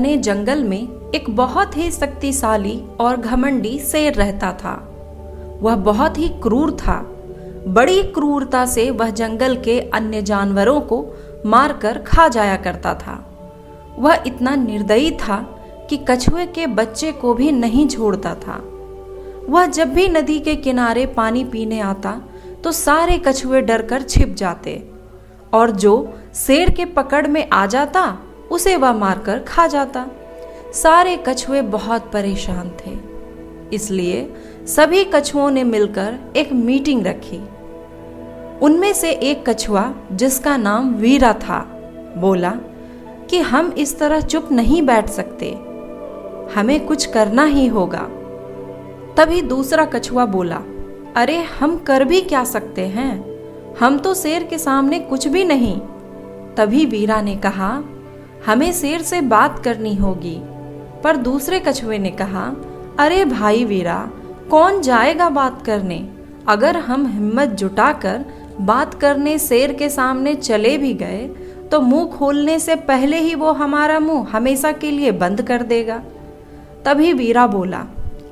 घने जंगल में एक बहुत ही शक्तिशाली और घमंडी शेर रहता था। वह बहुत ही क्रूर था। बड़ी क्रूरता से वह जंगल के अन्य जानवरों को मारकर खा जाया करता था। वह इतना निर्दयी था कि कछुए के बच्चे को भी नहीं छोड़ता था। वह जब भी नदी के किनारे पानी पीने आता तो सारे कछुए डरकर छिप जाते और जो शेर के पकड़ में आ जाता उसे वह मारकर खा जाता। सारे कछुए बहुत परेशान थे, इसलिए सभी कछुओं ने मिलकर एक मीटिंग रखी। उनमें से एक कछुआ, जिसका नाम वीरा था, बोला कि हम इस तरह चुप नहीं बैठ सकते, हमें कुछ करना ही होगा। तभी दूसरा कछुआ बोला, अरे हम कर भी क्या सकते हैं, हम तो शेर के सामने कुछ भी नहीं। तभी वीरा ने कहा, हमें शेर से बात करनी होगी। पर दूसरे कछुए ने कहा, अरे भाई वीरा, कौन जाएगा बात करने? अगर हम हिम्मत जुटाकर बात करने शेर के सामने चले भी गए तो मुंह खोलने से पहले ही वो हमारा मुंह हमेशा के लिए बंद कर देगा। तभी वीरा बोला,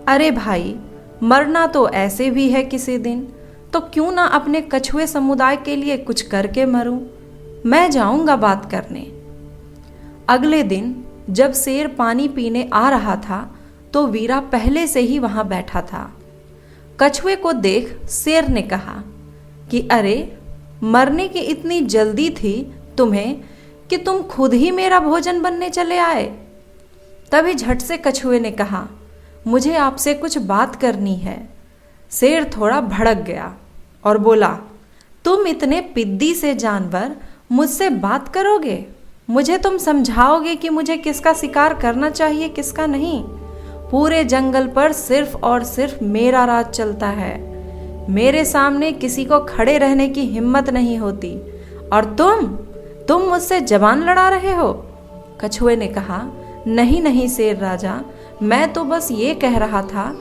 अरे भाई, मरना तो ऐसे भी है किसी दिन, तो क्यों ना अपने कछुए समुदाय के लिए कुछ करके मरूं। मैं जाऊंगा बात करने। अगले दिन जब शेर पानी पीने आ रहा था तो वीरा पहले से ही वहां बैठा था। कछुए को देख शेर ने कहा कि अरे, मरने की इतनी जल्दी थी तुम्हें कि तुम खुद ही मेरा भोजन बनने चले आए। तभी झट से कछुए ने कहा, मुझे आपसे कुछ बात करनी है। शेर थोड़ा भड़क गया और बोला, तुम इतने पिद्दी से जानवर मुझसे बात करोगे? मुझे तुम समझाओगे कि मुझे किसका शिकार करना चाहिए, किसका नहीं? पूरे जंगल पर सिर्फ और सिर्फ मेरा राज चलता है। मेरे सामने किसी को खड़े रहने की हिम्मत नहीं होती और तुम मुझसे जबान लड़ा रहे हो। कछुए ने कहा, नहीं नहीं शेर राजा, मैं तो बस ये कह रहा था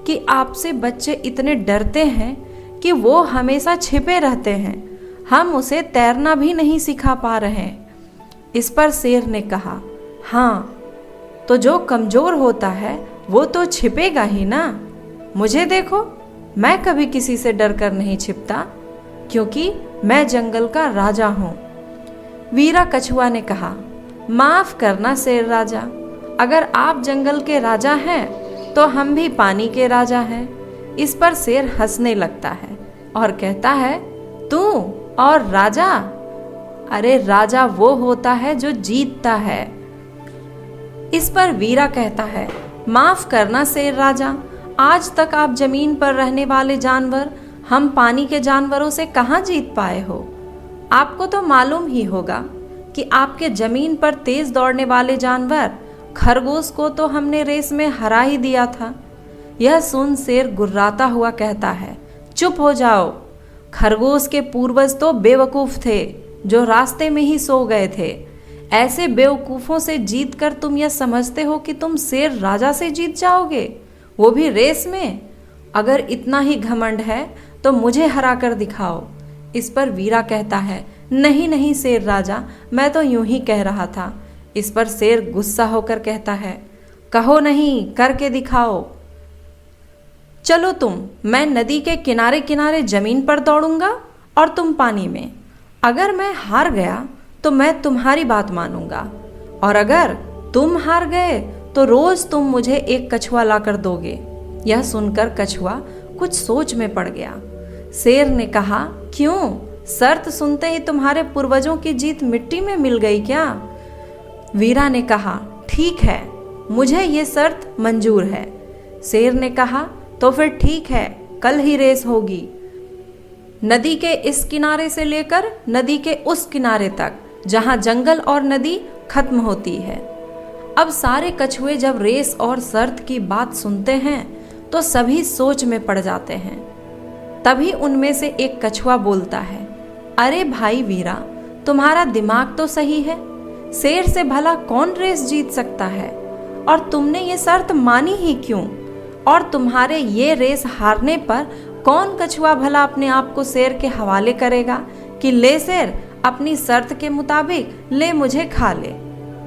कि आपसे बच्चे इतने डरते हैं कि वो हमेशा छिपे रहते हैं, हम उसे तैरना भी नहीं सिखा पा रहे हैं। इस पर शेर ने कहा, हाँ, तो जो कमजोर होता है वो तो छिपेगा ही ना। मुझे देखो, मैं कभी किसी से डर कर नहीं छिपता, क्योंकि मैं जंगल का राजा हूँ। वीरा कछुआ ने कहा, माफ करना शेर राजा, अगर आप जंगल के राजा हैं तो हम भी पानी के राजा हैं। इस पर शेर हंसने लगता है और कहता है, तू और राजा? अरे राजा वो होता है जो जीतता है। इस पर वीरा कहता है, माफ करना शेर राजा, आज तक आप जमीन पर रहने वाले जानवर हम पानी के जानवरों से कहाँ जीत पाए हो? आपको तो मालूम ही होगा कि आपके जमीन पर तेज दौड़ने वाले जानवर खरगोश को तो हमने रेस में हरा ही दिया था। यह सुन शेर गुर्राता हुआ कहता है, चुप हो जाओ, खरगोश के पूर्वज तो बेवकूफ थे जो रास्ते में ही सो गए थे। ऐसे बेवकूफों से जीतकर तुम यह समझते हो कि तुम शेर राजा से जीत जाओगे, वो भी रेस में? अगर इतना ही घमंड है तो मुझे हरा कर दिखाओ। इस पर वीरा कहता है, नहीं नहीं शेर राजा, मैं तो यूं ही कह रहा था। इस पर शेर गुस्सा होकर कहता है, कहो नहीं, करके दिखाओ। चलो मैं नदी के किनारे किनारे जमीन पर दौड़ूंगा और तुम पानी में। अगर मैं हार गया तो मैं तुम्हारी बात मानूंगा, और अगर तुम हार गए तो रोज तुम मुझे एक कछुआ लाकर दोगे। यह सुनकर कछुआ कुछ सोच में पड़ गया। शेर ने कहा, क्यों, शर्त सुनते ही तुम्हारे पूर्वजों की जीत मिट्टी में मिल गई क्या? वीरा ने कहा, ठीक है, मुझे ये शर्त मंजूर है। शेर ने कहा, तो फिर ठीक है, कल ही रेस होगी। नदी के इस किनारे से लेकर नदी के उस किनारे तक, जहां जंगल और नदी खत्म होती है। अब सारे कछुए जब रेस और शर्त की बात सुनते हैं तो सभी सोच में पड़ जाते हैं। तभी उनमें से एक कछुआ बोलता है, अरे भाई वीरा, तुम्हारा दिमाग तो सही है, शेर से भला कौन रेस जीत सकता है? और तुमने ये शर्त मानी ही क्यों? और तुम्हारे ये रेस हारने पर कौन कछुआ भला अपने आप को शेर के हवाले करेगा कि ले शेर, अपनी शर्त के मुताबिक ले, मुझे खा ले।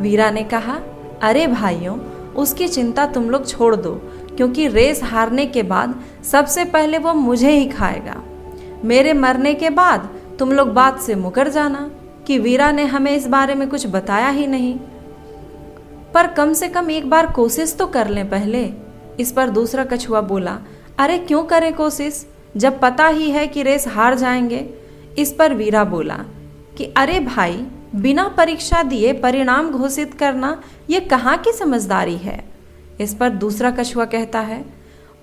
वीरा ने कहा, अरे भाइयों, उसकी चिंता तुम लोग छोड़ दो, क्योंकि रेस हारने के बाद सबसे पहले वो मुझे ही खाएगा। मेरे मरने के बाद तुम लोग बात से मुकर जाना कि वीरा ने हमें इस बारे में कुछ बताया ही नहीं। पर कम से कम एक बार कोशिश तो कर लें पहले। इस पर दूसरा कछुआ बोला, अरे क्यों करें कोशिश, जब पता ही है कि रेस हार जाएंगे। इस पर वीरा बोला कि अरे भाई, बिना परीक्षा दिए परिणाम घोषित करना ये कहाँ की समझदारी है। इस पर दूसरा कछुआ कहता है,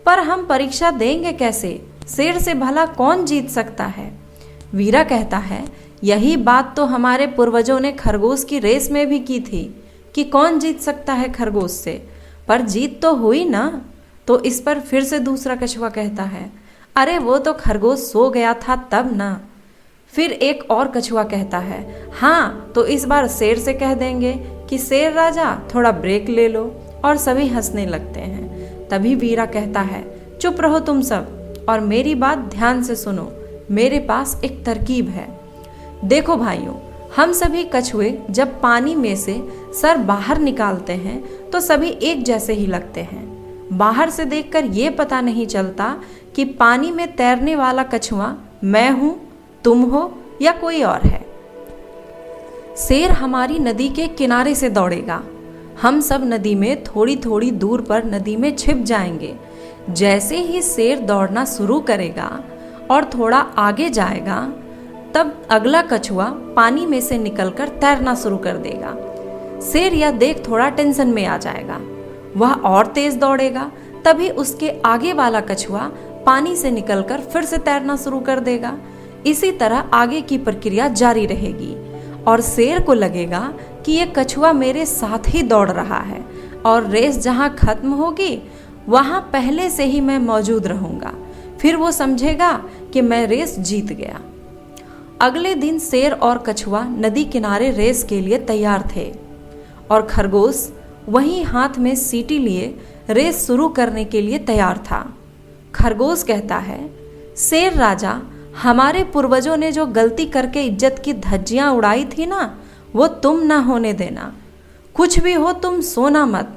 पर हम परीक्षा देंगे कैसे, शेर से भला कौन जीत सकता है। वीरा कहता है, यही बात तो हमारे पूर्वजों ने खरगोश की रेस में भी की थी कि कौन जीत सकता है खरगोश से, पर जीत तो हुई ना। तो इस पर फिर से दूसरा कछुआ कहता है, अरे वो तो खरगोश सो गया था तब ना। फिर एक और कछुआ कहता है, हाँ तो इस बार शेर से कह देंगे कि शेर राजा थोड़ा ब्रेक ले लो, और सभी हंसने लगते हैं। तभी वीरा कहता है, चुप रहो तुम सब और मेरी बात ध्यान से सुनो, मेरे पास एक तरकीब है। देखो भाइयों, हम सभी कछुए जब पानी में से सर बाहर निकालते हैं तो सभी एक जैसे ही लगते हैं। बाहर से देखकर ये पता नहीं चलता कि पानी में तैरने वाला कछुआ मैं हूं, तुम हो या कोई और है। शेर हमारी नदी के किनारे से दौड़ेगा, हम सब नदी में थोड़ी थोड़ी दूर पर नदी में छिप जाएंगे। जैसे ही शेर दौड़ना शुरू करेगा और थोड़ा आगे जाएगा, तब अगला कछुआ पानी में से निकलकर तैरना शुरू कर देगा। शेर यह देख थोड़ा टेंशन में आ जाएगा, वह और तेज दौड़ेगा। तभी उसके आगे वाला कछुआ पानी से निकलकर फिर से तैरना शुरू कर देगा। इसी तरह आगे की प्रक्रिया जारी रहेगी और शेर को लगेगा कि ये कछुआ मेरे साथ ही दौड़ रहा है और रेस जहाँ खत्म होगी वहाँ पहले से ही मैं मौजूद रहूँगा। फिर वो समझेगा कि मैं रेस जीत गया। अगले दिन शेर और कछुआ नदी किनारे रेस के लिए तैयार थे और खरगोश वहीं हाथ में सीटी लिए रेस शुरू करने के लिए तैयार था। खरगोश कहता है, शेर राजा, हमारे पूर्वजों ने जो गलती करके इज्जत की धज्जियां उड़ाई थी ना, वो तुम ना होने देना। कुछ भी हो तुम सोना मत।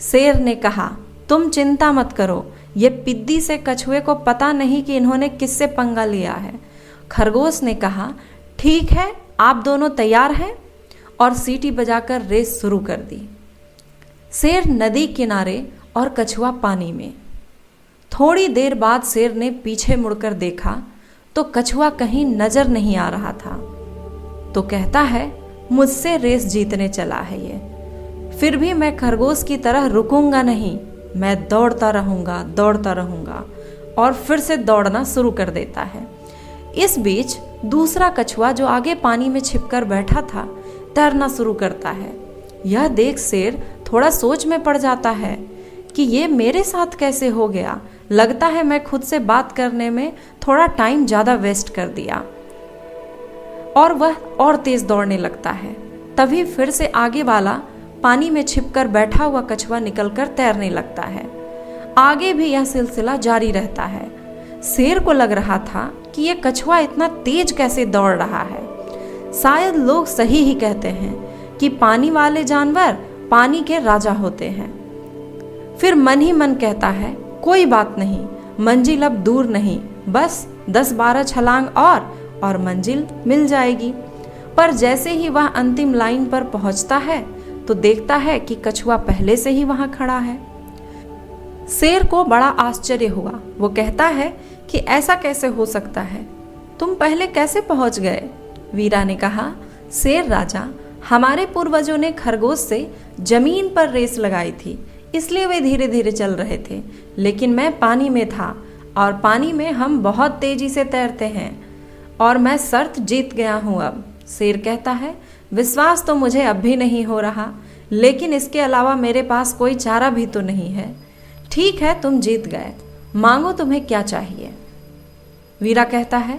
शेर ने कहा, तुम चिंता मत करो, ये पिद्दी से कछुए को पता नहीं कि इन्होंने किससे पंगा लिया है। खरगोश ने कहा, ठीक है, आप दोनों तैयार हैं, और सीटी बजाकर रेस शुरू कर दी। शेर नदी किनारे और कछुआ पानी में। थोड़ी देर बाद शेर ने पीछे मुड़कर देखा तो कछुआ कहीं नजर नहीं आ रहा था। तो कहता है, मुझसे रेस जीतने चला है ये, फिर भी मैं खरगोश की तरह रुकूंगा नहीं, मैं दौड़ता रहूंगा, और फिर से दौड़ना शुरू कर देता है। इस बीच दूसरा कछुआ जो आगे पानी में छिपकर बैठा था तैरना शुरू करता है। यह देख शेर थोड़ा सोच में पड़ जाता है कि ये मेरे साथ कैसे हो गया। लगता है मैं खुद से बात करने में थोड़ा टाइम ज़्यादा वेस्ट कर दिया, और वह और तेज दौड़ने लगता है। तभी फिर से आगे वाला पानी में छिपकर बैठा हुआ कछुआ निकलकर तैरने लगता है। आगे भी यह सिलसिला जारी रहता है। शेर को लग रहा था कि यह कछुआ इतना तेज कैसे दौड़ रहा है। शायद लोग सही ही कहते हैं कि पानी वाले जानवर पानी के राजा होते हैं। फिर मन ही मन कहता है, कोई बात नहीं, मंजिल अब दूर नहीं, बस 10-12 छलांग और मंजिल मिल जाएगी। पर जैसे ही वह अंतिम लाइन पर पहुंचता है तो देखता है कि कछुआ पहले से ही वहां खड़ा है। शेर को बड़ा आश्चर्य हुआ। वो कहता है कि ऐसा कैसे हो सकता है, तुम पहले कैसे पहुंच गए। वीरा ने कहा, शेर राजा, हमारे पूर्वजों ने खरगोश से जमीन पर रेस लगाई थी, इसलिए वे धीरे धीरे चल रहे थे, लेकिन मैं पानी में था और पानी में हम बहुत तेजी से तैरते हैं और मैं शर्त जीत गया हूँ अब। शेर कहता है, विश्वास तो मुझे अब भी नहीं हो रहा, लेकिन इसके अलावा मेरे पास कोई चारा भी तो नहीं है। ठीक है, तुम जीत गए, मांगो तुम्हें क्या चाहिए। वीरा कहता है,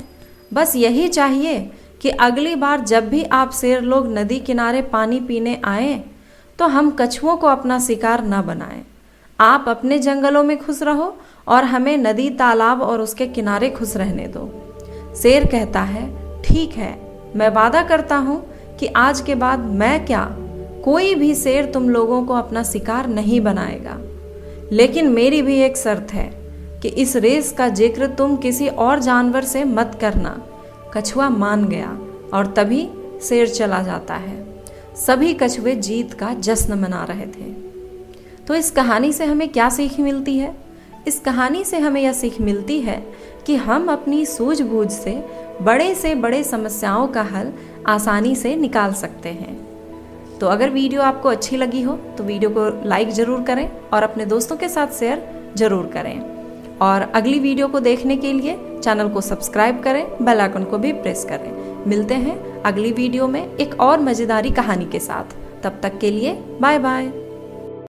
बस यही चाहिए कि अगली बार जब भी आप शेर लोग नदी किनारे पानी पीने आए तो हम कछुओं को अपना शिकार न बनाएं। आप अपने जंगलों में खुश रहो और हमें नदी, तालाब और उसके किनारे खुश रहने दो। शेर कहता है, ठीक है, मैं वादा करता हूँ कि आज के बाद मैं क्या, कोई भी शेर तुम लोगों को अपना शिकार नहीं बनाएगा, लेकिन मेरी भी एक शर्त है कि इस रेस का जिक्र तुम किसी और जानवर से मत करना। कछुआ मान गया और तभी शेर चला जाता है। सभी कछुए जीत का जश्न मना रहे थे। तो इस कहानी से हमें क्या सीख मिलती है? इस कहानी से हमें यह सीख मिलती है कि हम अपनी सूझबूझ से बड़े समस्याओं का हल आसानी से निकाल सकते हैं। तो अगर वीडियो आपको अच्छी लगी हो तो वीडियो को लाइक ज़रूर करें और अपने दोस्तों के साथ शेयर ज़रूर करें। और अगली वीडियो को देखने के लिए चैनल को सब्सक्राइब करें, बेल आइकन को भी प्रेस करें। मिलते हैं अगली वीडियो में एक और मज़ेदारी कहानी के साथ। तब तक के लिए बाय बाय।